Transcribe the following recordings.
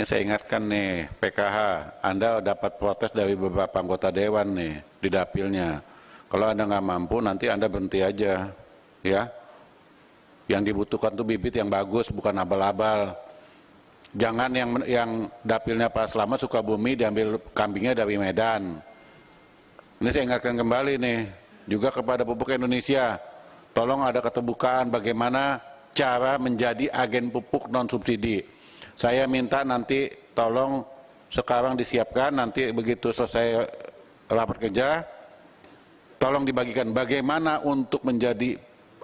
Saya ingatkan nih, PKH, Anda dapat protes dari beberapa anggota dewan nih di dapilnya. Kalau Anda nggak mampu, nanti Anda berhenti aja, ya. Yang dibutuhkan tuh bibit yang bagus, bukan abal-abal. Jangan yang dapilnya Pak Slamet Sukabumi diambil kambingnya dari Medan. Ini saya ingatkan kembali nih, juga kepada pupuk Indonesia. Tolong ada keterbukaan bagaimana cara menjadi agen pupuk non subsidi. Saya minta nanti tolong sekarang disiapkan, nanti begitu selesai rapat kerja, tolong dibagikan bagaimana untuk menjadi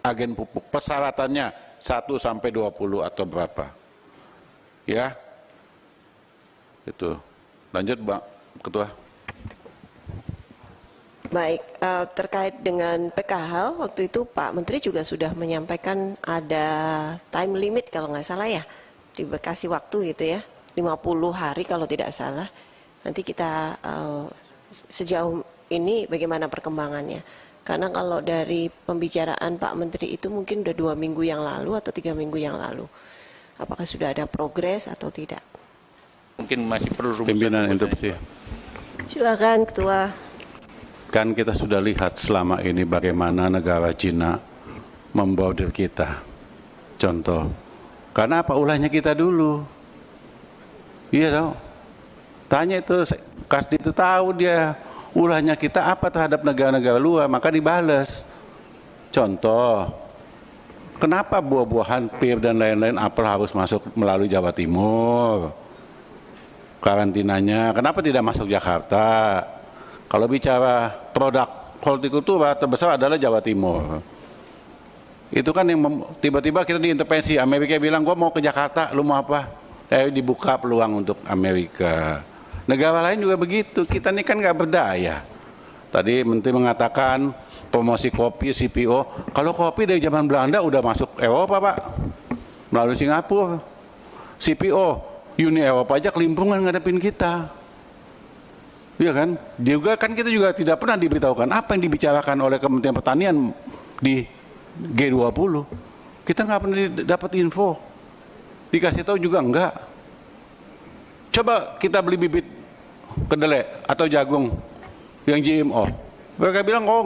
agen pupuk. Persyaratannya 1 sampai 20 atau berapa. Ya. Itu. Lanjut, Bang Ketua. Baik, terkait dengan PKH, waktu itu Pak Menteri juga sudah menyampaikan ada time limit kalau nggak salah ya, dikasih waktu gitu ya, 50 hari kalau tidak salah. Nanti kita sejauh ini bagaimana perkembangannya. Karena kalau dari pembicaraan Pak Menteri itu mungkin udah 2 minggu yang lalu atau 3 minggu yang lalu. Apakah sudah ada progres atau tidak? Mungkin masih perlu rumusan. Pimpinan interupsi. Silakan Ketua. Kan kita sudah lihat selama ini bagaimana negara Cina memborder kita. Contoh, karena apa ulahnya kita dulu? Iya tahu. Tanya itu, Kasdi itu tahu dia ulahnya kita apa terhadap negara-negara luar, maka dibales. Contoh, kenapa buah-buahan pir dan lain-lain apel harus masuk melalui Jawa Timur? Karantinanya, kenapa tidak masuk Jakarta? Kalau bicara produk hortikultura terbesar adalah Jawa Timur. Itu kan yang tiba-tiba kita diintervensi. Amerika bilang, gua mau ke Jakarta, lu mau apa? Dibuka peluang untuk Amerika. Negara lain juga begitu. Kita ini kan nggak berdaya. Tadi Menteri mengatakan promosi kopi CPO. Kalau kopi dari zaman Belanda udah masuk Eropa, Pak, melalui Singapura. CPO, Uni Eropa aja kelimpungan ngadepin kita. Iya kan? Juga kan kita juga tidak pernah diberitahukan apa yang dibicarakan oleh Kementerian Pertanian di G20. Kita nggak pernah dapat info. Dikasih tahu juga enggak. Coba kita beli bibit kedelai atau jagung yang GMO. Mereka bilang, oh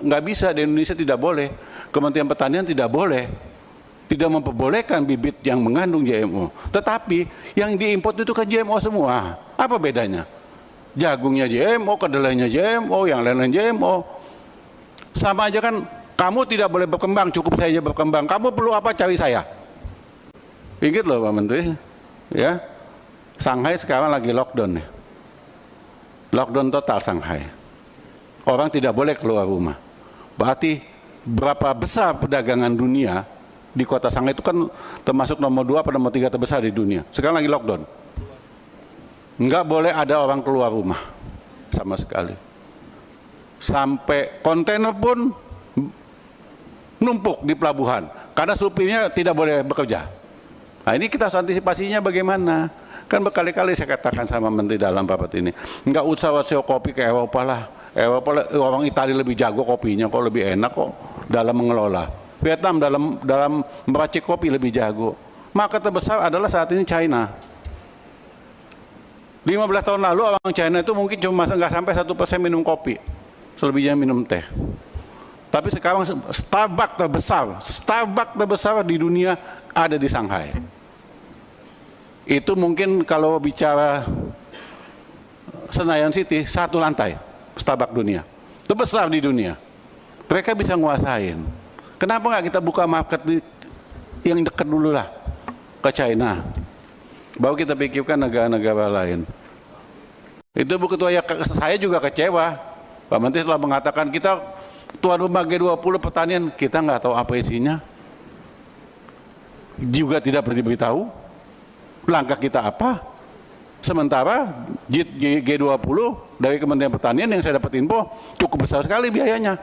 nggak bisa, di Indonesia tidak boleh. Kementerian Pertanian tidak boleh. Tidak memperbolehkan bibit yang mengandung GMO. Tetapi yang diimpor itu kan GMO semua. Apa bedanya? Jagungnya GMO, kedelainya GMO, yang lain-lain GMO. Sama aja kan, kamu tidak boleh berkembang, cukup saya aja berkembang. Kamu perlu apa, cari saya. Ingat loh Pak Menteri, ya. Shanghai sekarang lagi lockdown ya. Lockdown total Shanghai. Orang tidak boleh keluar rumah. Berarti berapa besar perdagangan dunia di kota Shanghai itu kan termasuk nomor 2 atau nomor 3 terbesar di dunia. Sekarang lagi lockdown. Enggak boleh ada orang keluar rumah sama sekali. Sampai kontainer pun numpuk di pelabuhan karena supirnya tidak boleh bekerja. Nah ini kita harus antisipasinya bagaimana. Kan berkali-kali saya katakan sama Menteri dalam rapat ini, enggak usah wasio kopi ke Eropa lah. Eropa, orang Italia lebih jago kopinya, kok lebih enak kok dalam mengelola. Vietnam dalam meracik kopi lebih jago. Maka terbesar adalah saat ini China. 15 tahun lalu orang China itu mungkin cuma nggak sampai 1% minum kopi, selebihnya minum teh. Tapi sekarang Starbucks terbesar di dunia ada di Shanghai. Itu mungkin kalau bicara Senayan City, 1 lantai Starbucks dunia, terbesar di dunia. Mereka bisa nguasain. Kenapa nggak kita buka market yang dekat dulu lah ke China? Baru kita pikirkan negara-negara lain. Itu Bu Ketua, ya saya juga kecewa. Pak Menteri telah mengatakan kita tuan rumah G20 pertanian, kita nggak tahu apa isinya. Juga tidak pernah diberitahu langkah kita apa. Sementara G20 dari Kementerian Pertanian yang saya dapat info cukup besar sekali biayanya.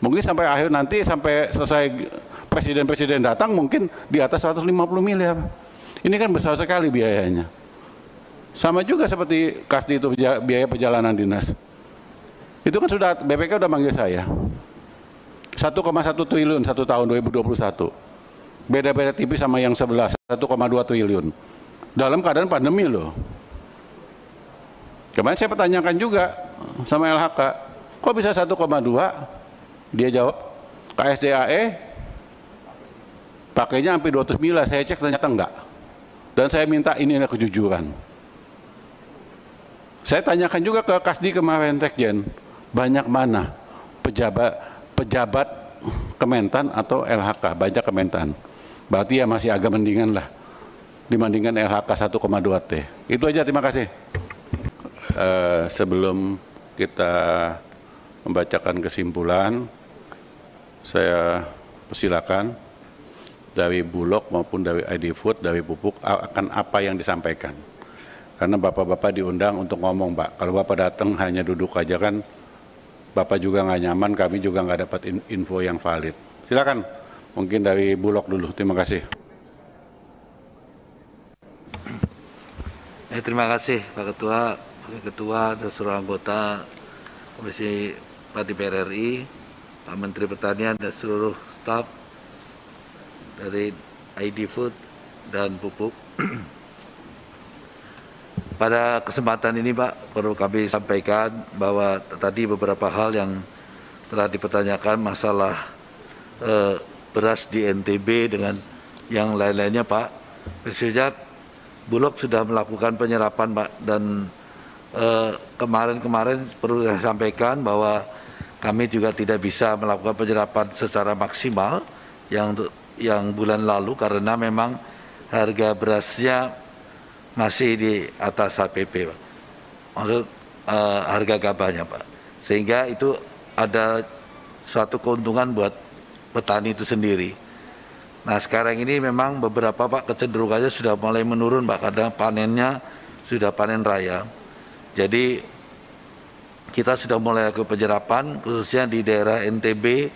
Mungkin sampai akhir nanti, sampai selesai presiden-presiden datang mungkin di atas 150 miliar. Ini kan besar sekali biayanya. Sama juga seperti Kasdi itu biaya perjalanan dinas. Itu kan sudah, BPK sudah manggil saya. 1,1 triliun 1 tahun 2021. Beda-beda tipis sama yang 11, 1,2 triliun. dalam keadaan pandemi loh. Kemarin saya pertanyakan juga sama LHK, kok bisa 1,2? Dia jawab, KSDAE pakainya sampai 200 miliar, saya cek ternyata enggak. Dan saya minta ini ada kejujuran. Saya tanyakan juga ke Kasdi kemarin Sekjen, banyak mana pejabat Kementan atau LHK, banyak Kementan. Berarti ya masih agak mendingan lah dibandingkan LHK 1,2 T. Itu aja, terima kasih. Sebelum kita membacakan kesimpulan, saya persilakan dari Bulog maupun dari ID Food, dari Pupuk akan apa yang disampaikan. Karena Bapak-Bapak diundang untuk ngomong, Pak. Kalau Bapak datang hanya duduk aja kan, Bapak juga nggak nyaman, kami juga nggak dapat info yang valid. Silakan, mungkin dari Bulog dulu. Terima kasih. Terima kasih Pak Ketua dan seluruh anggota Komisi 4 DPR RI, Pak Menteri Pertanian dan seluruh staf dari ID Food dan Pupuk. Pada kesempatan ini Pak, perlu kami sampaikan bahwa tadi beberapa hal yang telah dipertanyakan masalah beras di NTB dengan yang lain-lainnya Pak. Sejak Bulog sudah melakukan penyerapan Pak, dan kemarin perlu saya sampaikan bahwa kami juga tidak bisa melakukan penyerapan secara maksimal yang bulan lalu karena memang harga berasnya masih di atas HPP Pak. Maksud harga gabahnya Pak. Sehingga itu ada suatu keuntungan buat petani itu sendiri. Nah sekarang ini memang beberapa Pak kecenderungannya sudah mulai menurun Pak, karena panennya sudah panen raya. Jadi kita sudah mulai ke penyerapan khususnya di daerah NTB,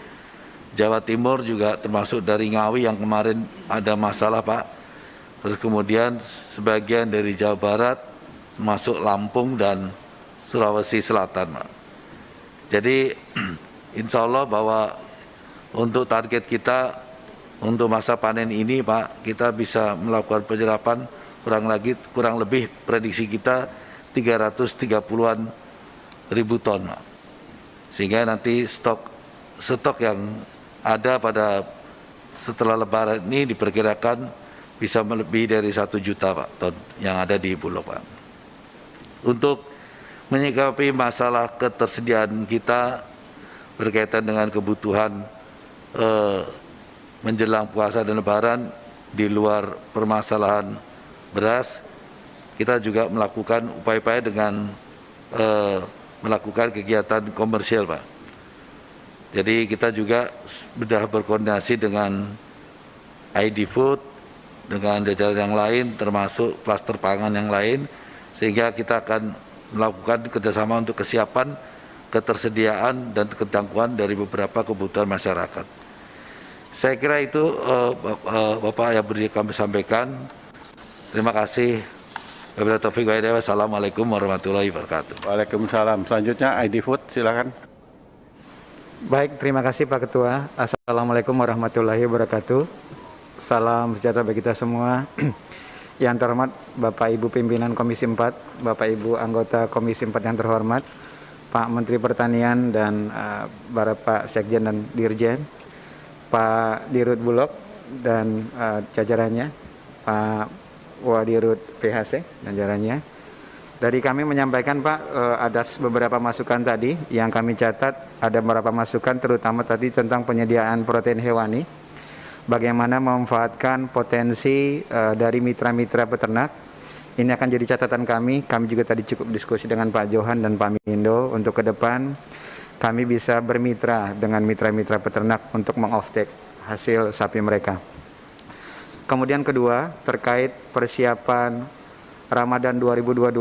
Jawa Timur juga termasuk dari Ngawi yang kemarin ada masalah Pak. Terus kemudian sebagian dari Jawa Barat masuk Lampung dan Sulawesi Selatan Pak. Jadi insya Allah bahwa untuk target kita untuk masa panen ini Pak, kita bisa melakukan penyerapan kurang lebih prediksi kita 330-an ribu ton Pak. Sehingga nanti stok yang ada pada setelah Lebaran ini diperkirakan bisa melebihi dari 1 juta Pak ton yang ada di Bulog Pak. Untuk menyikapi masalah ketersediaan kita berkaitan dengan kebutuhan menjelang puasa dan Lebaran di luar permasalahan beras, kita juga melakukan upaya-upaya dengan melakukan kegiatan komersial Pak. Jadi kita juga sudah berkoordinasi dengan ID Food, dengan jajaran yang lain termasuk klaster pangan yang lain, sehingga kita akan melakukan kerjasama untuk kesiapan, ketersediaan dan ketangguhan dari beberapa kebutuhan masyarakat. Saya kira itu Bapak yang beri kami sampaikan. Terima kasih. Wabillahi taufiq wal hidayah. Wassalamualaikum warahmatullahi wabarakatuh. Waalaikumsalam. Selanjutnya ID Food, silakan. Baik, terima kasih Pak Ketua. Assalamualaikum warahmatullahi wabarakatuh. Salam sejahtera bagi kita semua. Yang terhormat Bapak Ibu Pimpinan Komisi 4, Bapak Ibu anggota Komisi 4 yang terhormat, Pak Menteri Pertanian dan Bapak Sekjen dan Dirjen, Pak Dirut Bulog dan jajarannya, Pak Wadirut PHC dan jajarannya. Dari kami menyampaikan Pak, ada beberapa masukan tadi yang kami catat, ada beberapa masukan terutama tadi tentang penyediaan protein hewani, bagaimana memanfaatkan potensi dari mitra-mitra peternak. Ini akan jadi catatan kami juga tadi cukup diskusi dengan Pak Johan dan Pak Mindo untuk ke depan kami bisa bermitra dengan mitra-mitra peternak untuk meng-offtake hasil sapi mereka. Kemudian kedua, terkait persiapan Ramadan 2022,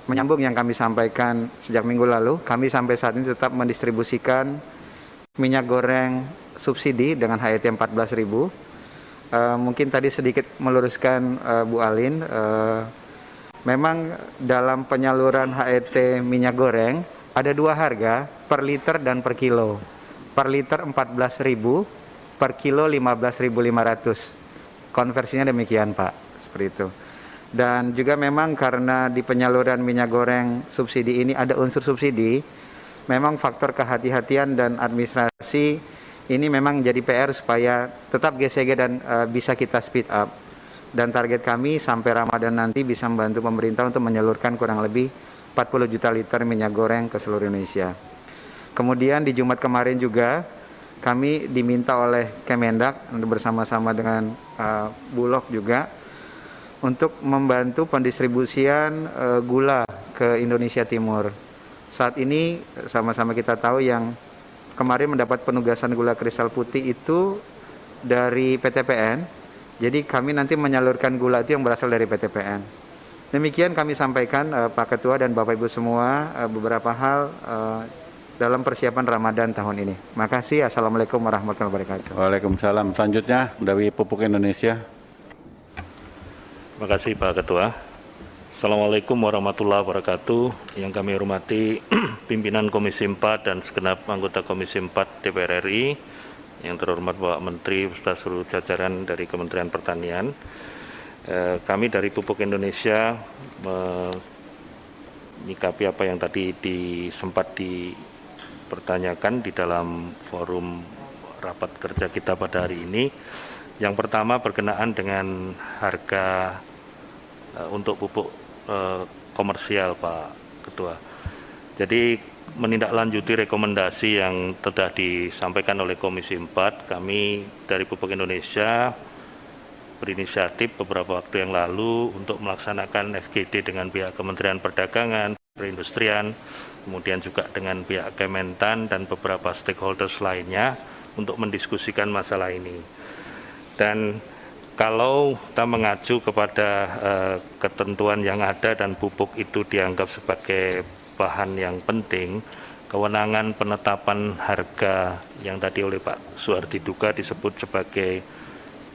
menyambung yang kami sampaikan sejak minggu lalu, kami sampai saat ini tetap mendistribusikan minyak goreng subsidi dengan HET 14.000. Mungkin tadi sedikit meluruskan Bu Alin, memang dalam penyaluran HET minyak goreng ada dua harga, per liter dan per kilo. Per liter 14.000, per kilo 15.500. konversinya demikian Pak, seperti itu. Dan juga memang karena di penyaluran minyak goreng subsidi ini ada unsur subsidi, memang faktor kehati-hatian dan administrasi ini memang jadi PR supaya tetap GCG dan bisa kita speed up. Dan target kami sampai Ramadan nanti bisa membantu pemerintah untuk menyalurkan kurang lebih 40 juta liter minyak goreng ke seluruh Indonesia. Kemudian di Jumat kemarin juga kami diminta oleh Kemendak untuk bersama-sama dengan Bulog juga untuk membantu pendistribusian gula ke Indonesia Timur. Saat ini sama-sama kita tahu yang kemarin mendapat penugasan gula kristal putih itu dari PTPN. Jadi kami nanti menyalurkan gula itu yang berasal dari PTPN. Demikian kami sampaikan Pak Ketua dan Bapak Ibu semua beberapa hal dalam persiapan Ramadan tahun ini. Makasih. Assalamualaikum warahmatullahi wabarakatuh. Waalaikumsalam. Selanjutnya dari Pupuk Indonesia. Terima kasih Pak Ketua. Assalamualaikum warahmatullahi wabarakatuh. Yang kami hormati pimpinan Komisi 4 dan segenap anggota Komisi 4 DPR RI, yang terhormat Bapak Menteri beserta seluruh jajaran dari Kementerian Pertanian. Kami dari Pupuk Indonesia menyikapi apa yang tadi sempat dipertanyakan di dalam forum rapat kerja kita pada hari ini. Yang pertama berkenaan dengan harga untuk pupuk komersial Pak Ketua. Jadi menindaklanjuti rekomendasi yang telah disampaikan oleh Komisi 4, kami dari Pupuk Indonesia berinisiatif beberapa waktu yang lalu untuk melaksanakan FGD dengan pihak Kementerian Perdagangan, Perindustrian, kemudian juga dengan pihak Kementan dan beberapa stakeholders lainnya untuk mendiskusikan masalah ini. Dan kalau kita mengacu kepada ketentuan yang ada dan pupuk itu dianggap sebagai bahan yang penting, kewenangan penetapan harga yang tadi oleh Pak Suhardi Duga disebut sebagai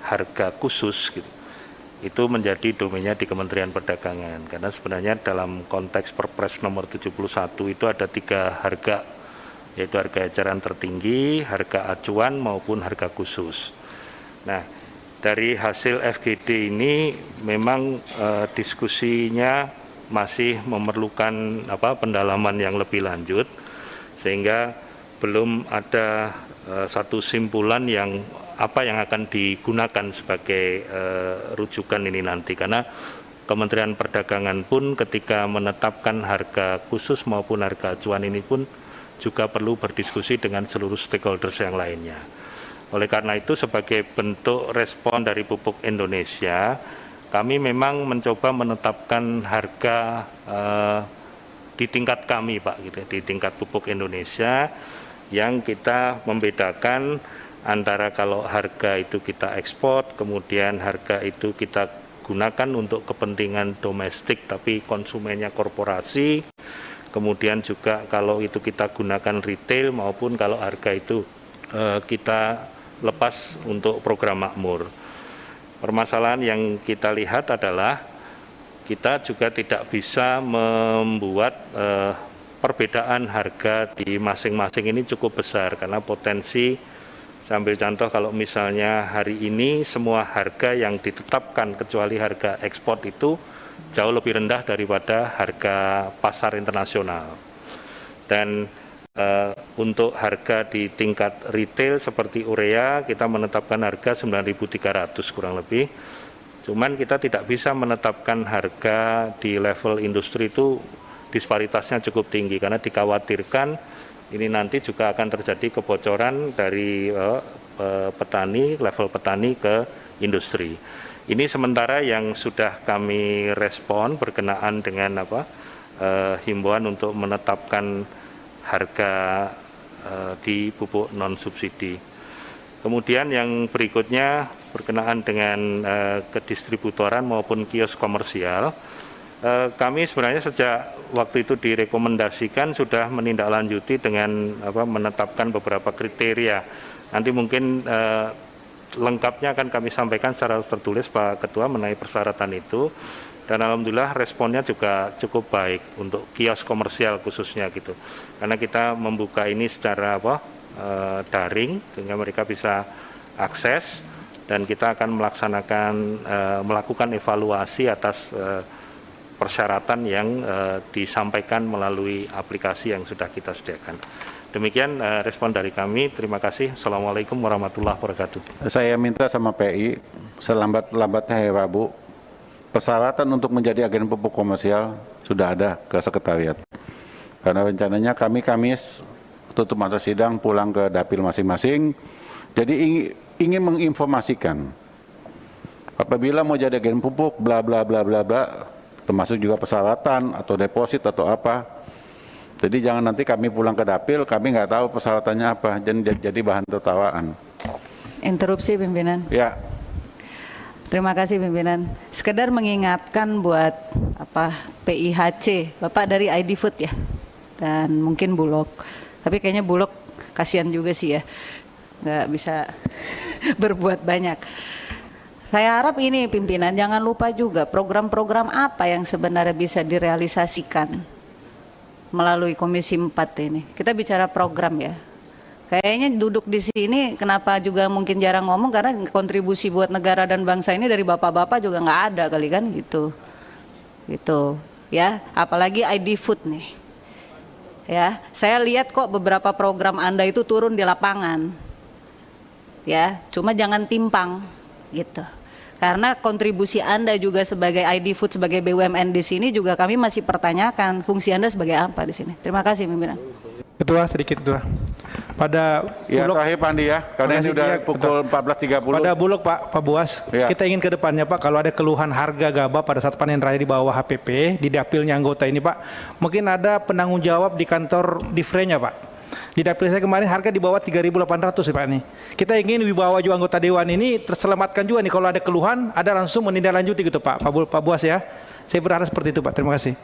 harga khusus, gitu, itu menjadi domainnya di Kementerian Perdagangan. Karena sebenarnya dalam konteks Perpres nomor 71 itu ada 3 harga, yaitu harga eceran tertinggi, harga acuan maupun harga khusus. Nah, dari hasil FGD ini memang diskusinya masih memerlukan pendalaman yang lebih lanjut, sehingga belum ada satu simpulan yang apa yang akan digunakan sebagai rujukan ini nanti. Karena Kementerian Perdagangan pun ketika menetapkan harga khusus maupun harga acuan ini pun juga perlu berdiskusi dengan seluruh stakeholders yang lainnya. Oleh karena itu, sebagai bentuk respon dari Pupuk Indonesia, kami memang mencoba menetapkan harga di tingkat kami, Pak, gitu, di tingkat Pupuk Indonesia, yang kita membedakan antara kalau harga itu kita ekspor, kemudian harga itu kita gunakan untuk kepentingan domestik tapi konsumennya korporasi, kemudian juga kalau itu kita gunakan retail maupun kalau harga itu kita lepas untuk program makmur. Permasalahan yang kita lihat adalah kita juga tidak bisa membuat perbedaan harga di masing-masing ini cukup besar, karena potensi, sambil contoh kalau misalnya hari ini semua harga yang ditetapkan kecuali harga ekspor itu jauh lebih rendah daripada harga pasar internasional. Dan untuk harga di tingkat retail seperti urea kita menetapkan harga 9.300 kurang lebih. Cuman kita tidak bisa menetapkan harga di level industri itu disparitasnya cukup tinggi, karena dikhawatirkan ini nanti juga akan terjadi kebocoran dari petani, level petani ke industri. Ini sementara yang sudah kami respon berkenaan dengan himbauan untuk menetapkan harga di pupuk non subsidi. Kemudian yang berikutnya berkenaan dengan kedistributoran maupun kios komersial. Kami sebenarnya sejak waktu itu direkomendasikan sudah menindaklanjuti dengan menetapkan beberapa kriteria. Nanti mungkin lengkapnya akan kami sampaikan secara tertulis Pak Ketua mengenai persyaratan itu. Dan alhamdulillah responnya juga cukup baik untuk kios komersial khususnya gitu. Karena kita membuka ini secara daring sehingga mereka bisa akses, dan kita akan melakukan evaluasi atas persyaratan yang disampaikan melalui aplikasi yang sudah kita sediakan. Demikian respon dari kami. Terima kasih. Assalamualaikum warahmatullahi wabarakatuh. Saya minta sama PI selambat-lambatnya hari Rabu, persyaratan untuk menjadi agen pupuk komersial sudah ada ke sekretariat. Karena rencananya kami Kamis tutup masa sidang pulang ke dapil masing-masing. Jadi ingin menginformasikan apabila mau jadi agen pupuk bla bla bla bla bla, termasuk juga persyaratan atau deposit atau apa. Jadi jangan nanti kami pulang ke dapil kami nggak tahu persyaratannya apa, jadi bahan tertawaan. Interupsi pimpinan. Ya. Terima kasih pimpinan. Sekedar mengingatkan buat PIHC, Bapak dari ID Food ya, dan mungkin Bulog. Tapi kayaknya Bulog kasihan juga sih ya, nggak bisa berbuat banyak. Saya harap ini pimpinan jangan lupa juga program-program apa yang sebenarnya bisa direalisasikan melalui Komisi 4 ini. Kita bicara program ya. Kayaknya duduk di sini kenapa juga mungkin jarang ngomong karena kontribusi buat negara dan bangsa ini dari bapak-bapak juga nggak ada kali kan gitu. Gitu ya, apalagi ID Food nih. Ya, saya lihat kok beberapa program Anda itu turun di lapangan. Ya, cuma jangan timpang gitu. Karena kontribusi Anda juga sebagai ID Food, sebagai BUMN di sini juga kami masih pertanyakan fungsi Anda sebagai apa di sini. Terima kasih pimpinan. Ketua, sedikit Ketua. Pada Ya, Bulog, terakhir Pak Andi ya, karena ini udah pukul 14.30. pada Bulog Pak Buas, Ya. kita ingin ke depannya Pak, kalau ada keluhan harga gabah pada saat panen raya di bawah HPP, di dapilnya anggota ini Pak, mungkin ada penanggung jawab di kantor Divre-nya Pak. Di dapil saya kemarin harga di bawah 3.800 Pak nih. Kita ingin wibawa juga anggota Dewan ini terselamatkan juga nih, kalau ada keluhan, ada langsung menindaklanjuti gitu Pak Buas ya. Saya berharap seperti itu Pak, terima kasih.